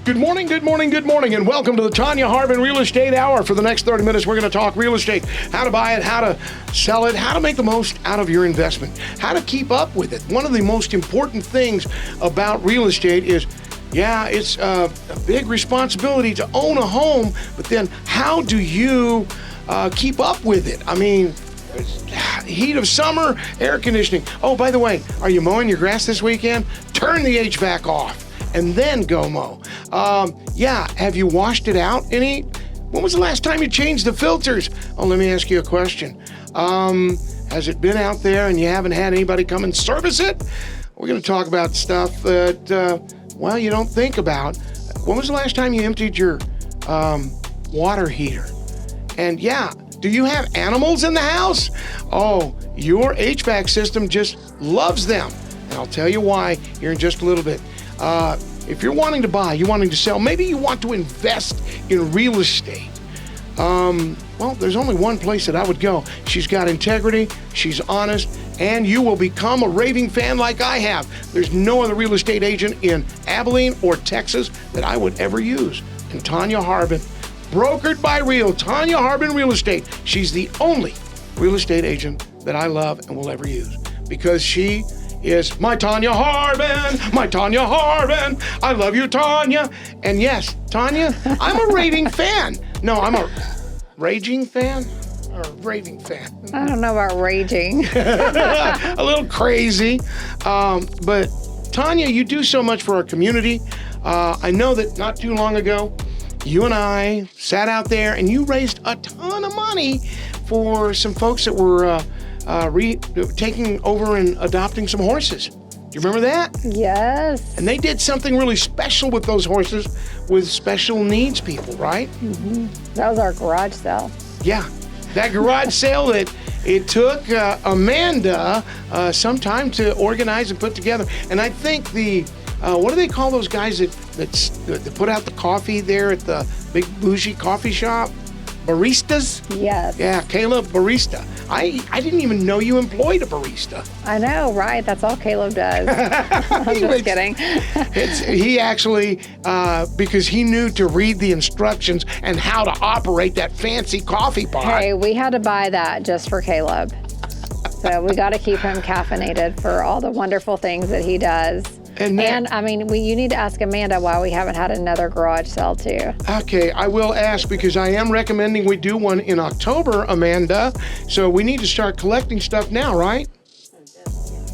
Good morning, good morning, good morning, and welcome to the Tonya Harbin Real Estate Hour. For the next 30 minutes, we're going to talk real estate, how to buy it, how to sell it, how to make the most out of your investment, how to keep up with it. One of the most important things about real estate is, it's a big responsibility to own a home, but then how do you keep up with it? I mean, heat of summer, air conditioning. Oh, by the way, are you mowing your grass this weekend? Turn the HVAC off and then go mow. Have you washed it out any? When was the last time you changed the filters? Oh, let me ask you a question. Has it been out there and you haven't had anybody come and service it? We're going to talk about stuff that, you don't think about. When was the last time you emptied your water heater? And do you have animals in the house? Oh, your HVAC system just loves them. And I'll tell you why here in just a little bit. If you're wanting to buy, you're wanting to sell, maybe you want to invest in real estate. There's only one place that I would go. She's got integrity, she's honest, and you will become a raving fan like I have. There's no other real estate agent in Abilene or Texas that I would ever use. And Tonya Harbin, brokered by Tonya Harbin Real Estate. She's the only real estate agent that I love and will ever use because she is my Tonya Harbin, my Tonya Harbin. I love you, Tonya. And yes, Tonya, I'm a raving fan. No, I'm a raging fan or a raving fan. I don't know about raging. A little crazy. But Tonya, you do so much for our community. I know that not too long ago, you and I sat out there and you raised a ton of money for some folks that were taking over and adopting some horses. Do you remember that? Yes. And they did something really special with those horses with special needs people, right? Mm-hmm. That was our garage sale. Yeah. That garage sale that it took Amanda some time to organize and put together. And I think what do they call those guys that put out the coffee there at the big bougie coffee shop? Baristas? Yes. Yeah, Caleb Barista. I didn't even know you employed a barista. I know, right? That's all Caleb does. I'm just kidding. He actually, because he knew to read the instructions and how to operate that fancy coffee pot. Hey, we had to buy that just for Caleb. So we got to keep him caffeinated for all the wonderful things that he does. And you need to ask Amanda why we haven't had another garage sale too. Okay, I will ask because I am recommending we do one in October, Amanda. So we need to start collecting stuff now, right?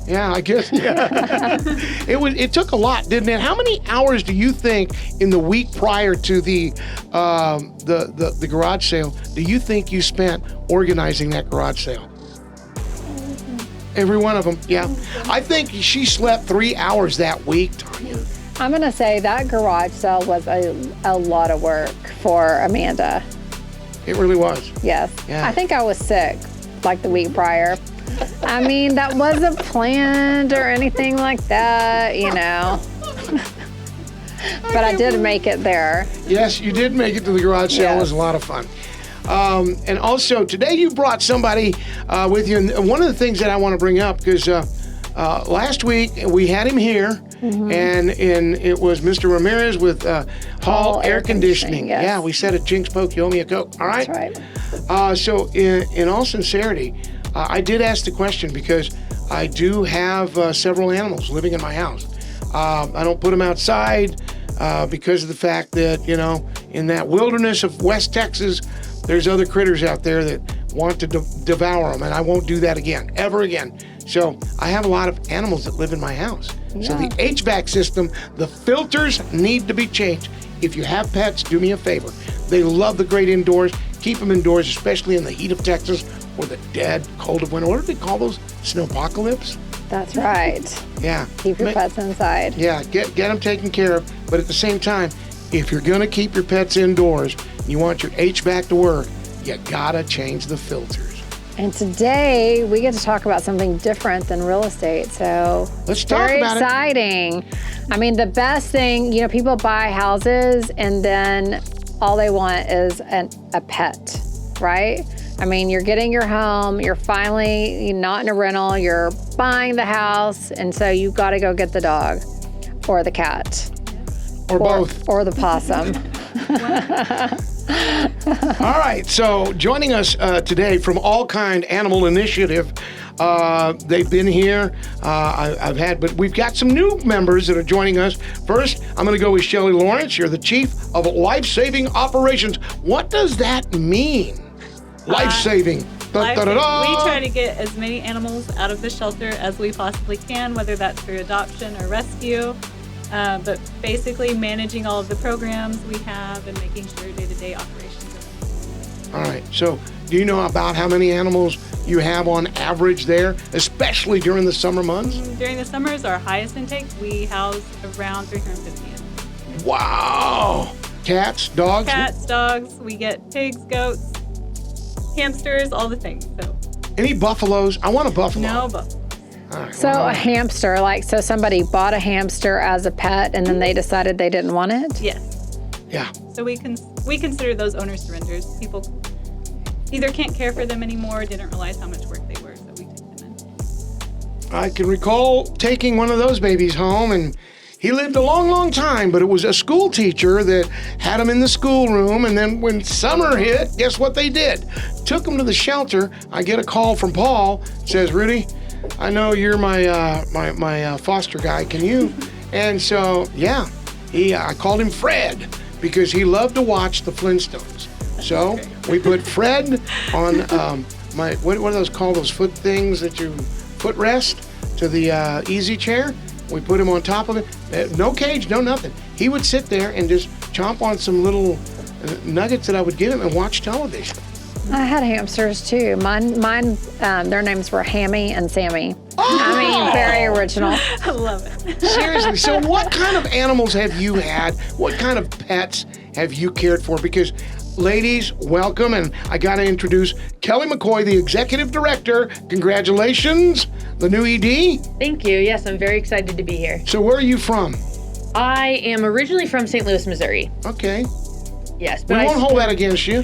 Yeah, I guess. Yeah. It took a lot, didn't it? How many hours do you think in the week prior to the garage sale do you think you spent organizing that garage sale? Every one of them, yeah. I think she slept 3 hours that week, Tonya. I'm going to say that garage sale was a lot of work for Amanda. It really was. Yes. Yeah. I think I was sick like the week prior. I mean, that wasn't planned or anything like that, But I did make it there. Yes, you did make it to the garage sale. Yes. It was a lot of fun. And also, today you brought somebody with you. And one of the things that I want to bring up, because last week we had him here, mm-hmm. and it was Mr. Ramirez with Hall Air Conditioning. Yes. Yeah, we said at Jinx Poke, you owe me a Coke. All right? That's right. So in all sincerity, I did ask the question because I do have several animals living in my house. I don't put them outside because of the fact that, in that wilderness of West Texas, there's other critters out there that want to devour them, and I won't do that again, ever again. So I have a lot of animals that live in my house. Yeah. So the HVAC system, the filters need to be changed. If you have pets, do me a favor. They love the great indoors. Keep them indoors, especially in the heat of Texas or the dead cold of winter. What do they call those? Snowpocalypse? That's right. Yeah. Keep your pets inside. Yeah, get them taken care of. But at the same time, if you're going to keep your pets indoors, you want your HVAC to work, you gotta change the filters. And today we get to talk about something different than real estate. So let's talk about it. Very exciting. I mean, the best thing, people buy houses and then all they want is a pet, right? I mean, you're getting your home, you're finally not in a rental, you're buying the house, and so you've got to go get the dog or the cat. Or both. Or the possum. All right, so joining us today from All Kind Animal Initiative. They've been here. But we've got some new members that are joining us. First, I'm going to go with Shelley Lawrence. You're the Chief of Life-Saving Operations. What does that mean? Life-saving. We try to get as many animals out of the shelter as we possibly can, whether that's through adoption or rescue. But basically managing all of the programs we have and making sure day-to-day operations. All right. So do you know about how many animals you have on average there, especially during the summer months? During the summers, our highest intake, we house around 350 animals. Wow. Cats, dogs? Cats, dogs. We get pigs, goats, hamsters, all the things. So. Any buffaloes? I want a buffalo. No buffalo. Right, so a hamster, so somebody bought a hamster as a pet and then they decided they didn't want it? Yes. Yeah. So we consider those owner surrenders. People either can't care for them anymore, didn't realize how much work they were, so we take them in. I can recall taking one of those babies home, and he lived a long, long time, but it was a school teacher that had him in the schoolroom, and then when summer hit, guess what they did? Took him to the shelter. I get a call from Paul, says, Rudy, I know you're my foster guy. Can you? And so, yeah, I called him Fred because he loved to watch the Flintstones. So we put Fred on what are those called? Those foot things that you footrest to the easy chair. We put him on top of it. No cage, no nothing. He would sit there and just chomp on some little nuggets that I would give him and watch television. I had hamsters too. Mine, their names were Hammy and Sammy. Oh! I mean, very original. I love it. Seriously, so what kind of animals have you had? What kind of pets have you cared for? Because, ladies, welcome, and I got to introduce Kelly McCoy, the Executive Director. Congratulations, the new ED. Thank you. Yes, I'm very excited to be here. So where are you from? I am originally from St. Louis, Missouri. Okay. Yes, We but won't hold that against you.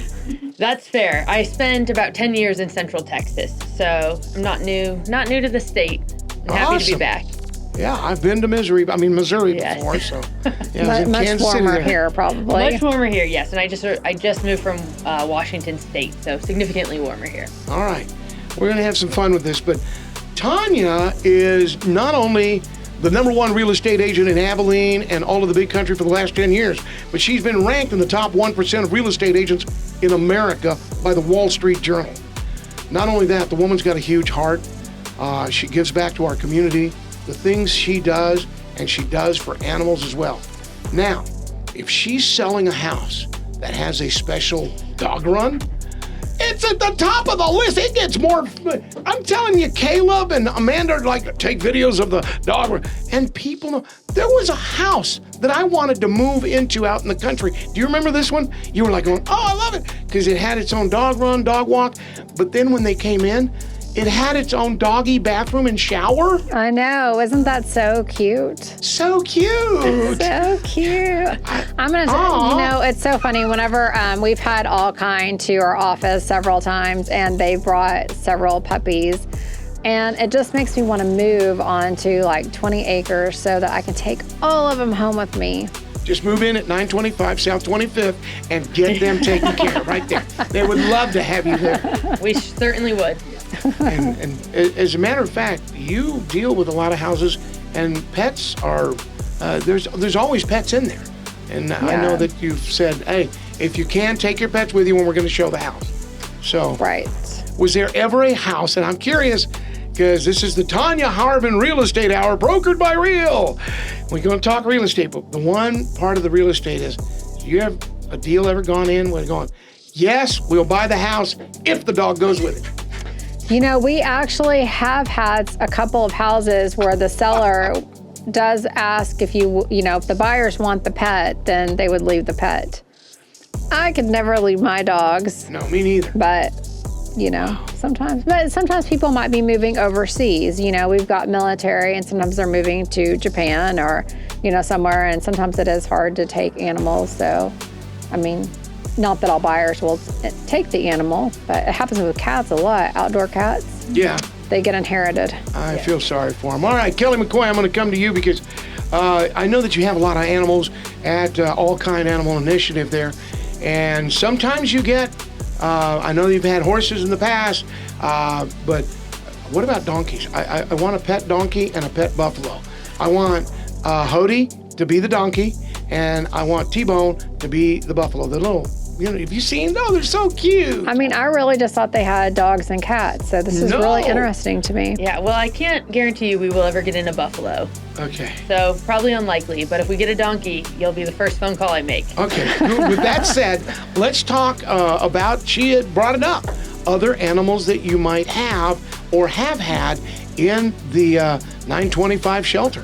That's fair. I spent about 10 years in Central Texas, so I'm not new to the state. I'm happy to be back. Yeah, I've been to Missouri Yes. before, so yeah, I was in Much Kansas City warmer there. here, probably. Much warmer here, yes. And I just moved from Washington State, so significantly warmer here. All right, we're gonna have some fun with this, but Tonya is not only the #1 real estate agent in Abilene and all of the big country for the last 10 years, but she's been ranked in the top 1% of real estate agents in America by the Wall Street Journal. Not only that, the woman's got a huge heart. She gives back to our community, the things she does, and she does for animals as well. Now, if she's selling a house that has a special dog run, it's at the top of the list. It gets more. I'm telling you, Caleb and Amanda like to take videos of the dog run, and people know. There was a house that I wanted to move into out in the country. Do you remember this one? You were like going, oh, I love it, because it had its own dog run, dog walk. But then when they came in, it had its own doggy bathroom and shower. I know. Isn't that so cute? So cute. So cute. I'm going to say, it's so funny. Whenever we've had All Kind to our office several times, and they brought several puppies. And it just makes me want to move onto like 20 acres so that I can take all of them home with me. Just move in at 925 South 25th and get them taken care of right there. They would love to have you there. We certainly would. And as a matter of fact, you deal with a lot of houses, and pets are, there's always pets in there. And I know that you've said, hey, if you can, take your pets with you when we're going to show the house. So, Right. Was there ever a house, and I'm curious, because this is the Tonya Harbin Real Estate Hour, brokered by Real. We're going to talk real estate, but the one part of the real estate is, do you have a deal ever gone in where going, yes, we'll buy the house if the dog goes with it? You know, we actually have had a couple of houses where the seller does ask if if the buyers want the pet, then they would leave the pet. I could never leave my dogs. No, me neither. But, sometimes people might be moving overseas. We've got military, and sometimes they're moving to Japan or, somewhere, and sometimes it is hard to take animals. So, I mean, not that all buyers will take the animal, but it happens with cats a lot, outdoor cats. Yeah. They get inherited. I feel sorry for them. All right, Kelly McCoy, I'm going to come to you because I know that you have a lot of animals at All Kind Animal Initiative there, and sometimes you get, I know you've had horses in the past, but what about donkeys? I want a pet donkey and a pet buffalo. I want Hody to be the donkey, and I want T-Bone to be the buffalo. The little, have you seen? No, they're so cute. I mean, I really just thought they had dogs and cats, so this is really interesting to me. Yeah, well, I can't guarantee you we will ever get in a buffalo. Okay. So probably unlikely, but if we get a donkey, you'll be the first phone call I make. Okay. With that said, let's talk about, she had brought it up, other animals that you might have or have had in the 925 shelter.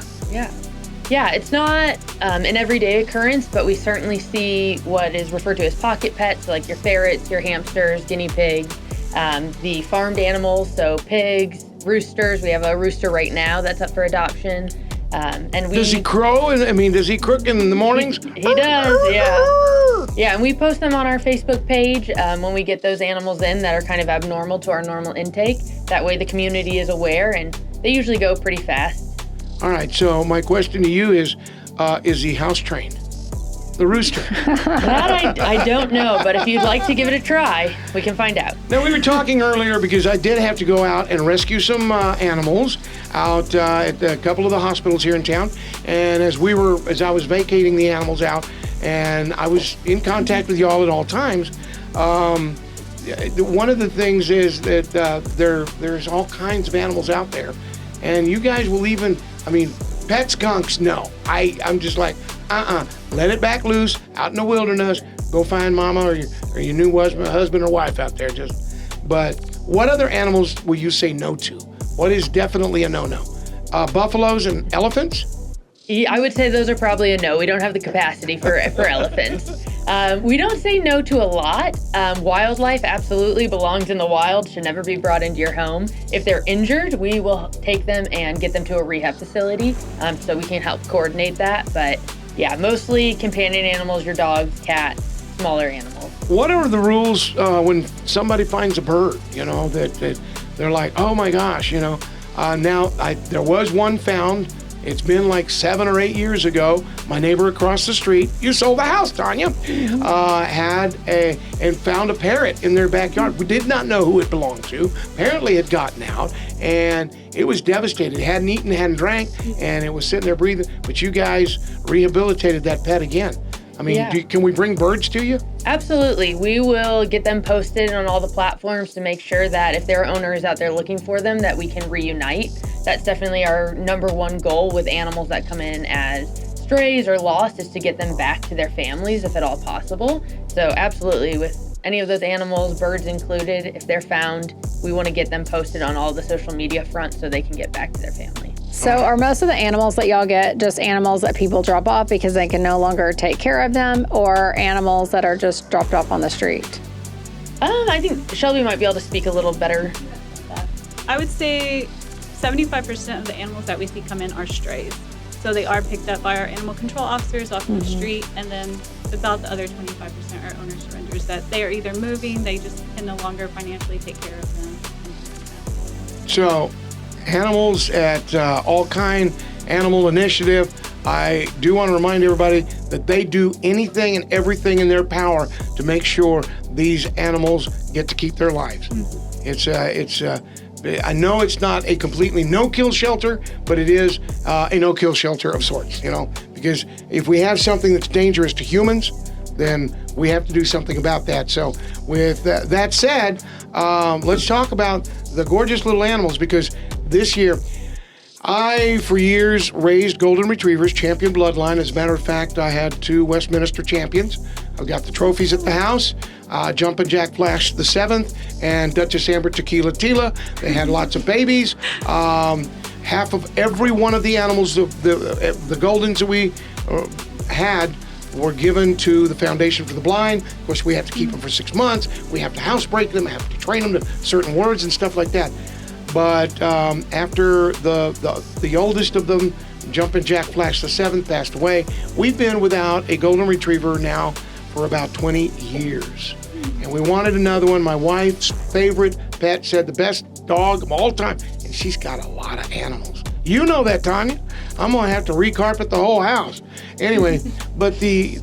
Yeah, it's not an everyday occurrence, but we certainly see what is referred to as pocket pets, like your ferrets, your hamsters, guinea pigs, the farmed animals, so pigs, roosters. We have a rooster right now that's up for adoption. Does he crow? Does he croak in the mornings? He does, yeah. Yeah, and we post them on our Facebook page when we get those animals in that are kind of abnormal to our normal intake. That way the community is aware, and they usually go pretty fast. All right, so my question to you is he house trained? The rooster. That I don't know, but if you'd like to give it a try, we can find out. Now, we were talking earlier because I did have to go out and rescue some animals out at a couple of the hospitals here in town. And as I was vacating the animals out, and I was in contact with y'all at all times, one of the things is that there's all kinds of animals out there. And you guys will even, pet skunks, no. I'm just like, let it back loose out in the wilderness. Go find mama or your new husband or wife out there. But what other animals will you say no to? What is definitely a no-no? Buffaloes and elephants? I would say those are probably a no. We don't have the capacity for elephants. We don't say no to a lot. Wildlife absolutely belongs in the wild, should never be brought into your home. If they're injured, we will take them and get them to a rehab facility, so we can help coordinate that. But yeah, mostly companion animals, your dogs, cats, smaller animals. What are the rules when somebody finds a bird, that they're like, oh my gosh, there was one found. It's been like 7 or 8 years ago. My neighbor across the street, you sold the house, Tonya, and found a parrot in their backyard. We did not know who it belonged to. Apparently it had gotten out, and it was devastated. It hadn't eaten, hadn't drank, and it was sitting there breathing. But you guys rehabilitated that pet again. Can we bring birds to you? Absolutely. We will get them posted on all the platforms to make sure that if there are owners out there looking for them, that we can reunite. That's definitely our number one goal with animals that come in as strays or lost, is to get them back to their families if at all possible. So absolutely, with any of those animals, birds included, if they're found, we want to get them posted on all the social media fronts so they can get back to their family. So are most of the animals that y'all get just animals that people drop off because they can no longer take care of them, or animals that are just dropped off on the street? I think Shelby might be able to speak a little better. I would say 75% of the animals that we see come in are strays. So they are picked up by our animal control officers off the street, and then about the other 25% are owner surrenders, that they are either moving, they just can no longer financially take care of them. So, animals at All Kind Animal Initiative, I do want to remind everybody that they do anything and everything in their power to make sure these animals get to keep their lives. I know it's not a completely no-kill shelter, but it is a no-kill shelter of sorts, because if we have something that's dangerous to humans, then we have to do something about that. So with that said, let's talk about the gorgeous little animals, because this year, I, for years, raised golden retrievers, champion bloodline. As a matter of fact, I had 2 Westminster champions. I've got the trophies at the house. Jumpin' Jack Flash the 7th and Duchess Amber Tequila Tila. They had lots of babies. Half of every one of the animals, the Goldens that we had, were given to the Foundation for the Blind. Of course, we have to keep them for 6 months. We have to housebreak them, have to train them to certain words and stuff like that. But after the oldest of them, Jumpin' Jack Flash the 7th, passed away, we've been without a golden retriever now for about 20 years. And we wanted another one. My wife's favorite pet said the best dog of all time. And she's got a lot of animals. You know that, Tonya. I'm gonna have to recarpet the whole house. Anyway, but the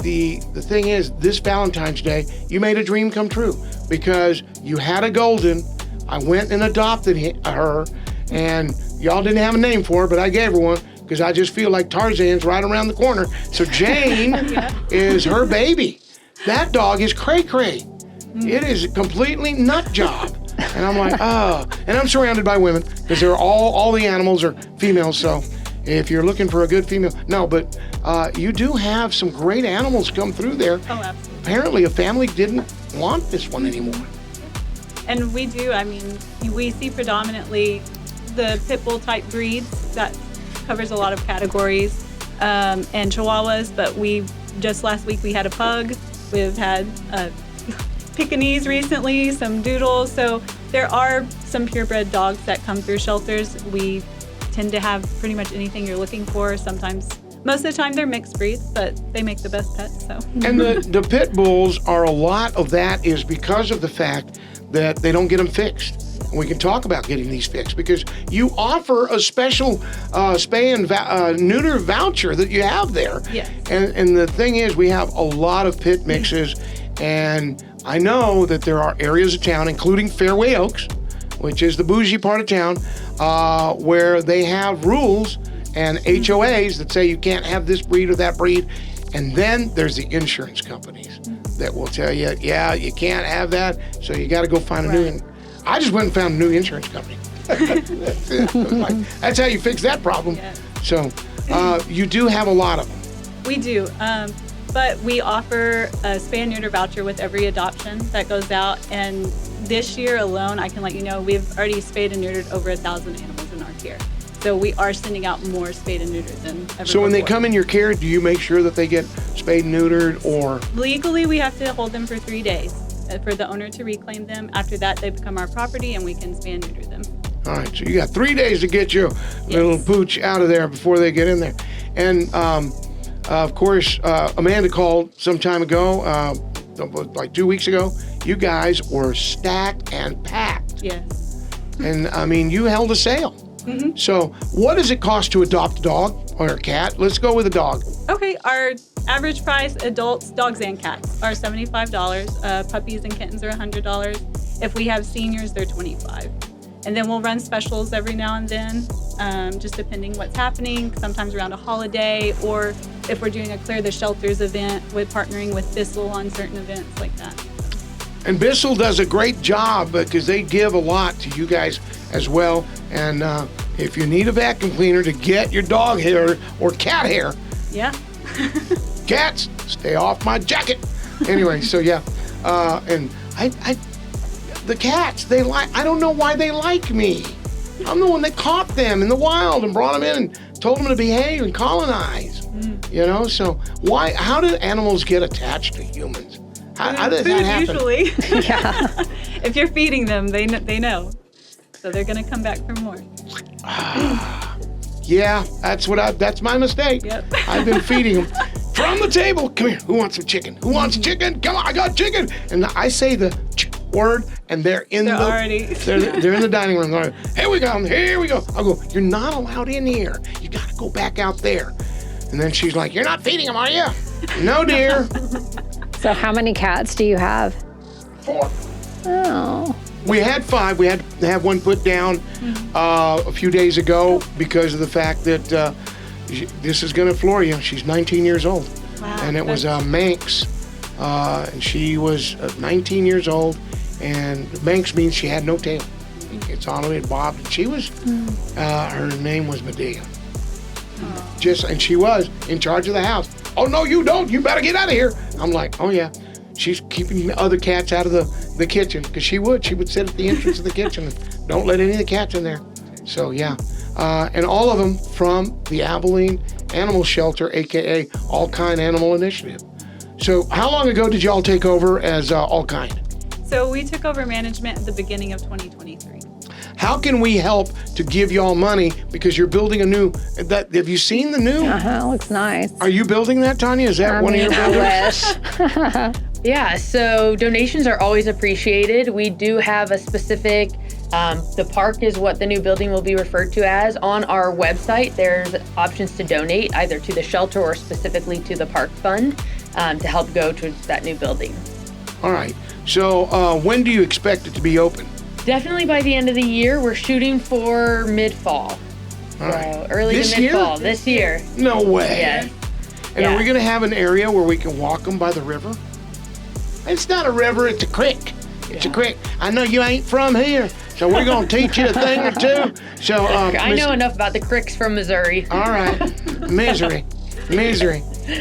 thing is, this Valentine's Day, you made a dream come true because you had a golden. I went and adopted her, and y'all didn't have a name for her, but I gave her one because I just feel like Tarzan's right around the corner. So Jane is her baby. That dog is cray-cray. It is a completely nut job. And I'm like, oh. And I'm surrounded by women because they're all the animals are females. So if you're looking for a good female, no, but you do have some great animals come through there. Oh, absolutely. Apparently a family didn't want this one anymore. And we do, I mean, we see predominantly the pit bull type breeds. That covers a lot of categories, and Chihuahuas, but just last week we had a pug. We've had Pekingese recently, some doodles. So there are some purebred dogs that come through shelters. We tend to have pretty much anything you're looking for. Sometimes, most of the time they're mixed breeds, but they make the best pets. So. And the pit bulls are a lot of that is because of the fact that they don't get them fixed. And we can talk about getting these fixed because you offer a special spay and neuter voucher that you have there. Yes. And the thing is, we have a lot of pit mixes, and I know that there are areas of town, including Fairway Oaks, which is the bougie part of town, where they have rules and HOAs that say you can't have this breed or that breed. And then there's the insurance companies that will tell you, yeah, you can't have that, so you got to go find a new one. I just went and found a new insurance company. That's it. That's how you fix that problem. Yeah. So you do have a lot of them. We do, but we offer a spay and neuter voucher with every adoption that goes out. And this year alone, I can let you know, we've already spayed and neutered over 1,000 animals in our care. So we are sending out more spayed and neutered than ever So when they before. come in your care, do you make sure that they get spayed and neutered, or? Legally, we have to hold them for 3 days for the owner to reclaim them. After that, they become our property and we can spay and neuter them. All right, so you got 3 days to get your little pooch out of there before they get in there. And of course, Amanda called some time ago, like 2 weeks ago. You guys were stacked and packed. Yes. And I mean, you held a sale. Mm-hmm. So what does it cost to adopt a dog or a cat? Let's go with a dog. Okay, our average price, adults, dogs and cats, are $75. Puppies and kittens are $100. If we have seniors, they're $25. And then we'll run specials every now and then, just depending what's happening, sometimes around a holiday, or if we're doing a Clear the Shelters event with partnering with Bissell on certain events like that. And Bissell does a great job because they give a lot to you guys as well. And if you need a vacuum cleaner to get your dog hair or cat hair, Yeah. cats, stay off my jacket. Anyway, so yeah, and the cats, I don't know why they like me. I'm the one that caught them in the wild and brought them in and told them to behave and colonize. You know, so how do animals get attached to humans? How does that happen? Usually. Yeah. If you're feeding them, they know. So they're gonna come back for more. Yeah, that's my mistake. Yep. I've been feeding them from the table. Come here. Who wants some chicken? Who wants chicken? Come on, I got chicken. And I say the word, and they're in They're the already. they're in the dining room. They're like, here we go. Here we go. I'll go. You're not allowed in here. You got to go back out there. And then she's like, you're not feeding them, are you? No, dear. So how many cats do you have? 4. Oh. We had 5. We had to have one put down a few days ago because of the fact that this is going to floor you. She's 19 years old. Wow, And it was Manx. And she was 19 years old. And Manx means she had no tail. It's all the way bobbed. And she was, her name was Medea. And she was in charge of the house. Oh, no, you don't. You better get out of here. I'm like, oh, yeah. She's keeping the other cats out of the kitchen because she would sit at the entrance of the kitchen and don't let any of the cats in there. So, yeah. And all of them from the Abilene Animal Shelter, a.k.a. All Kind Animal Initiative. So how long ago did y'all take over as All Kind? So we took over management at the beginning of 2023. How can we help to give y'all money because you're building a new, have you seen the new? Uh-huh, looks nice. Are you building that, Tonya? Is that one of your buildings? I wish. Yeah, so donations are always appreciated. We do have a specific The park is what the new building will be referred to as. On our website, there's options to donate either to the shelter or specifically to the park fund to help go to that new building. All right. So when do you expect it to be open? Definitely by the end of the year. We're shooting for mid-fall. All right. So early This to mid-fall year? this year. No way. Yes. And are we going to have an area where we can walk them by the river? It's not a river, it's a creek. It's a creek. I know you ain't from here, so we're going to teach you a thing or two. So I know enough about the cricks from Missouri. All right. Misery.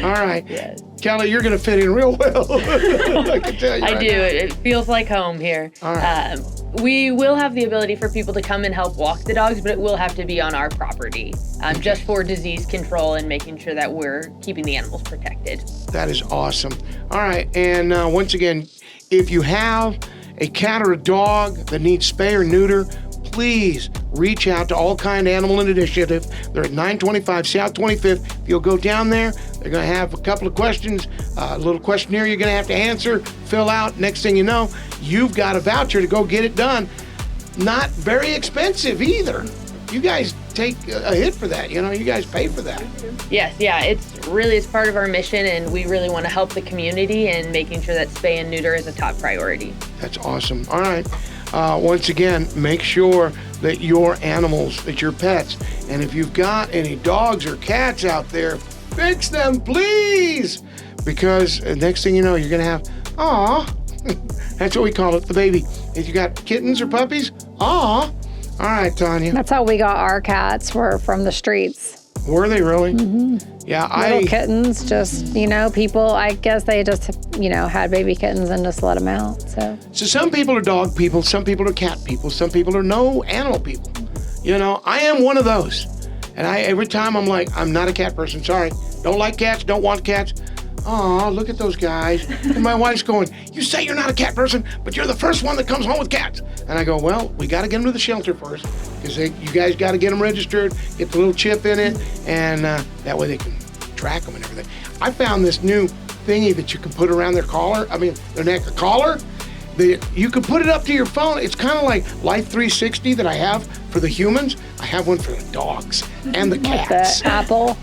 All right. Yes. Kelly, you're going to fit in real well. I can tell you. I right do. now. It feels like home here. All right. We will have the ability for people to come and help walk the dogs, but it will have to be on our property, just for disease control and making sure that we're keeping the animals protected. That is awesome. All right. And once again, if you have a cat or a dog that needs spay or neuter, please reach out to All Kind Animal Initiative. They're at 925 South 25th. If you'll go down there, they're going to have a couple of questions, a little questionnaire you're going to have to answer, fill out. Next thing you know, you've got a voucher to go get it done. Not very expensive either. You guys take a hit for that. You guys pay for that. Yes, yeah, it's part of our mission, and we really want to help the community and making sure that spay and neuter is a top priority. That's awesome. All right. Once again, make sure that your animals, that your pets, and if you've got any dogs or cats out there, fix them, please. Because next thing you know, you're going to have, that's what we call it, the baby. If you got kittens or puppies, All right, Tonya. That's how we got our cats, were from the streets. Were they really? Mm-hmm. Yeah, Little kittens, just, people, I guess they just, had baby kittens and just let them out, so. So some people are dog people, some people are cat people, some people are no animal people. I am one of those. And every time I'm like, I'm not a cat person, sorry. Don't like cats, don't want cats. Oh, look at those guys. And my wife's going, you say you're not a cat person, but you're the first one that comes home with cats. And I go, well, we got to get them to the shelter first, because you guys got to get them registered, get the little chip in it, and that way they can track them and everything. I found this new thingy that you can put around their collar, their neck, a collar. You can put it up to your phone. It's kind of like Life 360 that I have for the humans. I have one for the dogs and the cats. Like the Apple?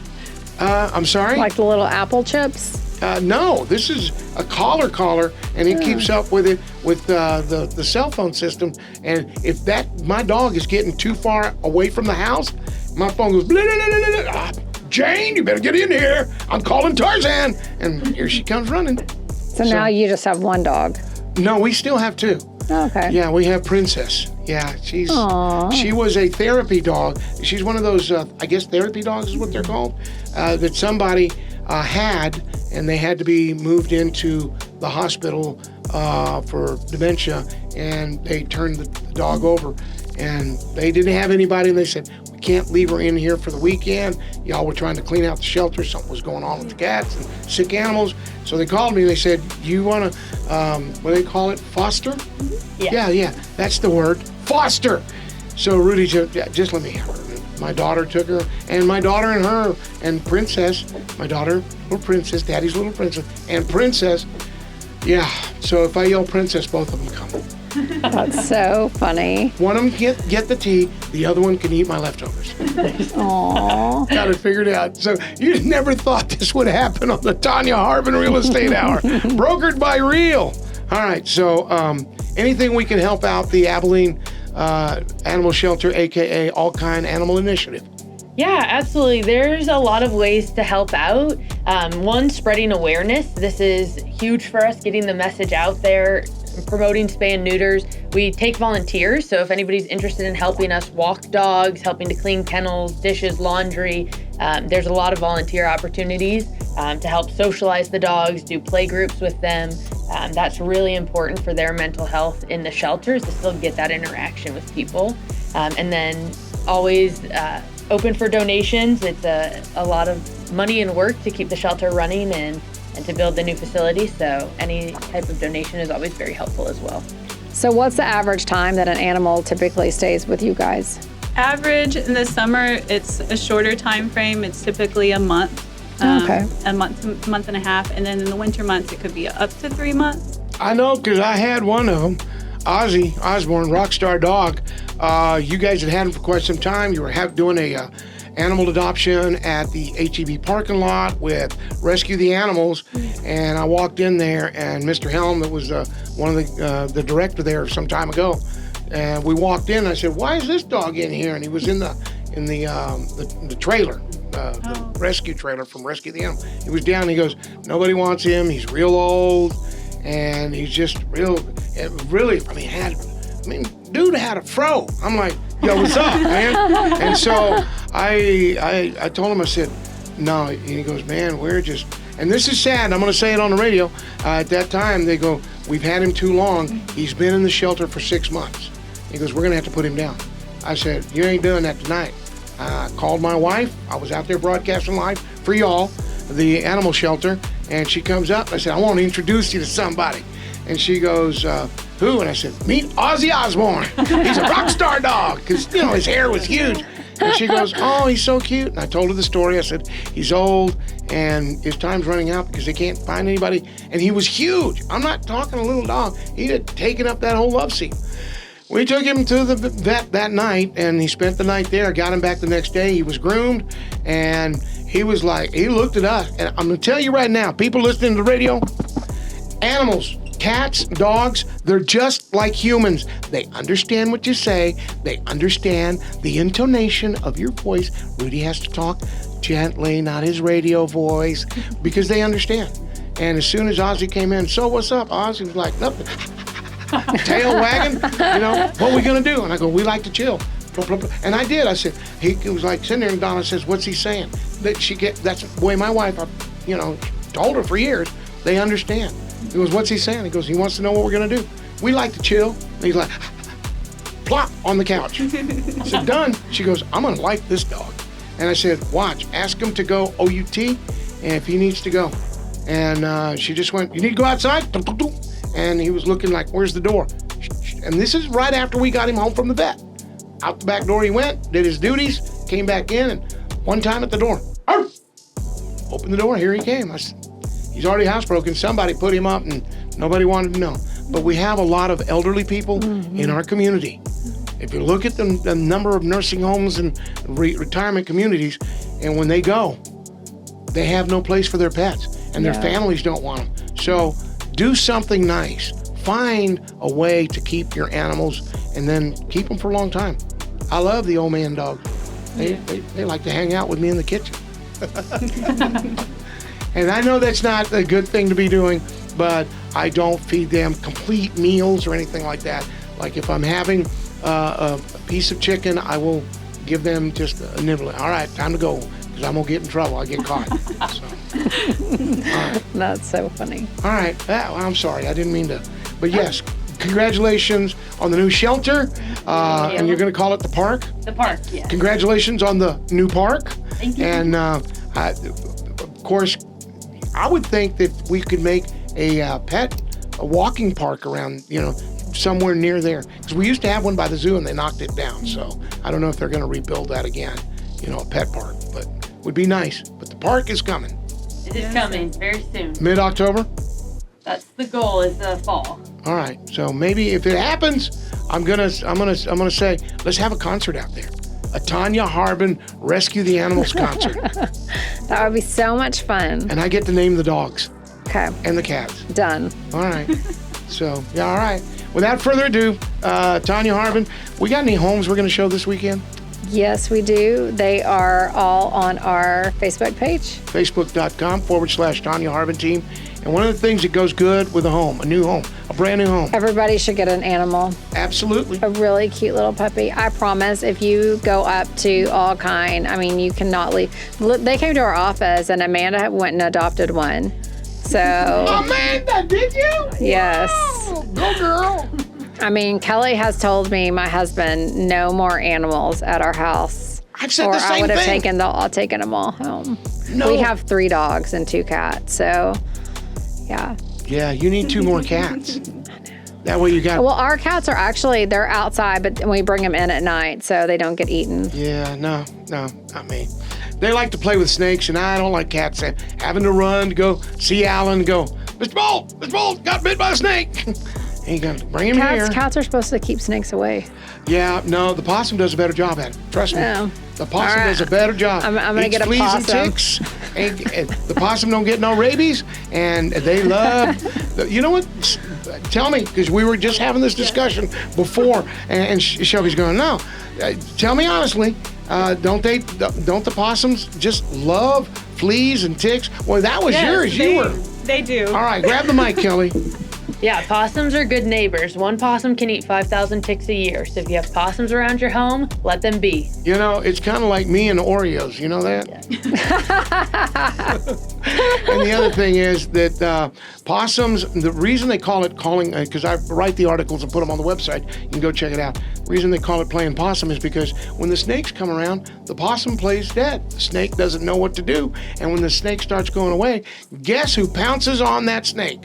I'm sorry? Like the little Apple chips? No, this is a collar, and it keeps up with it with the cell phone system. And if my dog is getting too far away from the house, my phone goes, blah, blah, blah, blah, blah. Jane, you better get in here. I'm calling Tarzan. And here she comes running. So now you just have one dog? No, we still have two. Okay. Yeah, we have Princess. Yeah, she was a therapy dog. She's one of those, I guess therapy dogs is what they're called, that somebody had, and they had to be moved into the hospital for dementia, and they turned the dog over, and they didn't have anybody, and they said, we can't leave her in here for the weekend. Y'all were trying to clean out the shelter. Something was going on with the cats and sick animals. So they called me, and they said, you want to, what do they call it, foster? Yeah, that's the word, foster. So Rudy said, just let me have her. My daughter took her, and my daughter and her, and Princess, my daughter, little Princess, Daddy's little Princess, and Princess, yeah. So if I yell Princess, both of them come. That's so funny. One of them can get the tea, the other one can eat my leftovers. Aww. Got it figured out. So you never thought this would happen on the Tonya Harbin Real Estate Hour, brokered by Real. All right, so anything we can help out the Abilene Animal Shelter, aka All Kind Animal Initiative. Yeah, absolutely. There's a lot of ways to help out. One, spreading awareness. This is huge for us, getting the message out there, promoting spay and neuters. We take volunteers, so if anybody's interested in helping us walk dogs, helping to clean kennels, dishes, laundry, there's a lot of volunteer opportunities to help socialize the dogs, do play groups with them. That's really important for their mental health in the shelters, to still get that interaction with people. And then always open for donations. It's a lot of money and work to keep the shelter running and to build the new facility. So any type of donation is always very helpful as well. So what's the average time that an animal typically stays with you guys? Average in the summer, it's a shorter time frame. It's typically a month. Okay. A month and a half. And then in the winter months, it could be up to 3 months. I know, because I had one of them. Ozzy Osbourne, rock star dog. You guys had him for quite some time. You were doing a animal adoption at the HEB parking lot with Rescue the Animals, and I walked in there, and Mr. Helm, that was one of the director there some time ago, and we walked in. And I said, "Why is this dog in here?" And he was in the trailer, the rescue trailer from Rescue the Animals. He was down. And he goes, "Nobody wants him. He's real old, and he's just really. Dude had a fro." I'm like, "Yo, what's up, man?" And so I told him, I said, "No." And he goes, "Man, we're just," and this is sad, I'm going to say it on the radio. At that time, they go, "We've had him too long. He's been in the shelter for 6 months." He goes, "We're going to have to put him down." I said, "You ain't doing that tonight." I called my wife. I was out there broadcasting live for y'all, the animal shelter, and she comes up. I said, "I want to introduce you to somebody." And she goes, "Who?" And I said, "Meet Ozzy Osbourne. He's a rock star dog," because, his hair was huge. And she goes, "Oh, he's so cute." And I told her the story. I said, "He's old and his time's running out because they can't find anybody." And he was huge. I'm not talking a little dog. He had taken up that whole love seat. We took him to the vet that night, and he spent the night there. Got him back the next day. He was groomed, and he was like, he looked at us. And I'm going to tell you right now, people listening to the radio, animals, cats, dogs, they're just like humans. They understand what you say. They understand the intonation of your voice. Rudy has to talk gently, not his radio voice, because they understand. And as soon as Ozzy came in, "So what's up?" Ozzy was like, "Nothing." Tail wagging, "What are we going to do?" And I go, "We like to chill." And I did. I said, he was like sitting there, and Donna says, "What's he saying?" That's the way my wife, told her for years, they understand. He goes, "What's he saying?" He goes, "He wants to know what we're going to do. We like to chill." And he's like, plop on the couch. I said, "Done." She goes, "I'm going to like this dog." And I said, "Watch, ask him to go OUT, and if he needs to go." And she just went, "You need to go outside?" And he was looking like, "Where's the door?" And this is right after we got him home from the vet. Out the back door he went, did his duties, came back in, and one time at the door, "Arf!" Opened the door, here he came. I said, "He's already housebroken. Somebody put him up, and nobody wanted to know." But we have a lot of elderly people in our community. If you look at the number of nursing homes and retirement communities, and when they go, they have no place for their pets, and their families don't want them. So do something nice. Find a way to keep your animals, and then keep them for a long time. I love the old man dogs. They like to hang out with me in the kitchen. And I know that's not a good thing to be doing, but I don't feed them complete meals or anything like that. Like if I'm having a piece of chicken, I will give them just a nibble. "All right, time to go, because I'm going to get in trouble. I get caught." So, all right. That's so funny. All right. I'm sorry. I didn't mean to. But yes, congratulations on the new shelter. And you're going to call it the park? The park, yeah. Congratulations on the new park. Thank you. And of course, I would think that we could make a walking park around, somewhere near there. Because we used to have one by the zoo and they knocked it down. So I don't know if they're going to rebuild that again, a pet park. But would be nice. But the park is coming. It is coming very soon. Mid-October? That's the goal, is the fall. All right. So maybe if it happens, I'm gonna say, let's have a concert out there. A Tonya Harbin Rescue the Animals concert. That would be so much fun. And I get to name the dogs. Okay. And the cats. Done. All right. So, yeah, all right. Without further ado, Tonya Harbin, we got any homes we're going to show this weekend? Yes, we do. They are all on our Facebook page. Facebook.com/Tonya Harbin team. And one of the things that goes good with a home, a new home, a brand new home. Everybody should get an animal. Absolutely. A really cute little puppy. I promise, if you go up to All Kind, you cannot leave. They came to our office, and Amanda went and adopted one. So. Amanda, did you? Yes. Wow. Go girl. Kelly has told me, my husband, no more animals at our house. I've said the same thing. Or I would have taken them all home. No. We have 3 dogs and 2 cats, so yeah. Yeah, you need 2 more cats. That way you got. Well, our cats are they're outside, but we bring them in at night so they don't get eaten. Yeah, no, not me. They like to play with snakes, and I don't like cats having to run to go see Alan and go, Mr. Bolt, got bit by a snake. Ain't gonna bring him here. Cats are supposed to keep snakes away. Yeah, no, the possum does a better job at it. Trust me. No. The possum does a better job. I'm gonna get a fleas possum. and ticks. And the possum don't get no rabies, and they love. You know what? Tell me, because we were just having this discussion before, and Shelby's going, no. Tell me honestly, don't the possums just love fleas and ticks? Well, that was yours. They do. All right, grab the mic, Kelly. Yeah, possums are good neighbors. One possum can eat 5,000 ticks a year. So if you have possums around your home, let them be. You know, it's kind of like me and Oreos. You know that? Yeah. And the other thing is that possums, the reason they call it because I write the articles and put them on the website, you can go check it out. The reason they call it playing possum is because when the snakes come around, the possum plays dead. The snake doesn't know what to do. And when the snake starts going away, guess who pounces on that snake?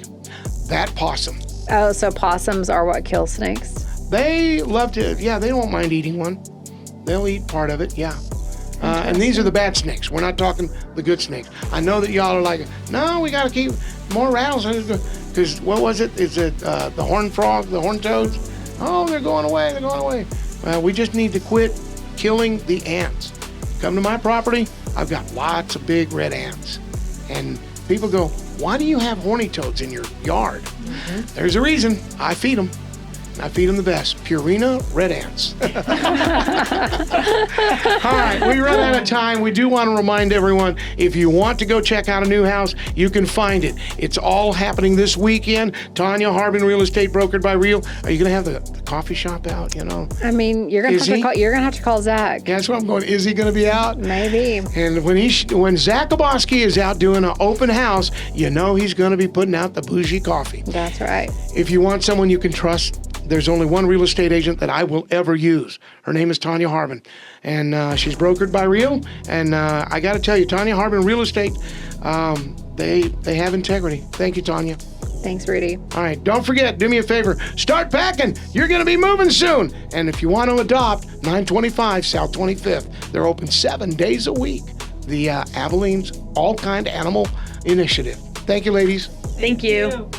That possum. Oh, so possums are what kill snakes? They love to, they don't mind eating one. They'll eat part of it, yeah. And these are the bad snakes. We're not talking the good snakes. I know that y'all are like, no, we got to keep more rattlesnakes. Because what was it? Is it the horned frog, the horned toads? Oh, they're going away, Well, we just need to quit killing the ants. Come to my property, I've got lots of big red ants. And people go, why do you have horny toads in your yard? Mm-hmm. There's a reason. I feed them. I feed them the best. Purina red ants. All right, we run out of time. We do want to remind everyone, if you want to go check out a new house, you can find it. It's all happening this weekend. Tonya Harbin, Real Estate, brokered by Real. Are you going to have the coffee shop out, you know? I mean, you're going to have to call Zach. Yeah, that's what I'm going. Is he going to be out? Maybe. And when Zach Aboski is out doing an open house, you know he's going to be putting out the bougie coffee. That's right. If you want someone you can trust, there's only one real estate agent that I will ever use. Her name is Tonya Harbin, and she's brokered by Real. And I got to tell you, Tonya Harbin Real Estate, they have integrity. Thank you, Tonya. Thanks, Rudy. All right, don't forget, do me a favor, start packing. You're going to be moving soon. And if you want to adopt, 925 South 25th. They're open 7 days a week. The Abilene's All Kind Animal Initiative. Thank you, ladies. Thank you.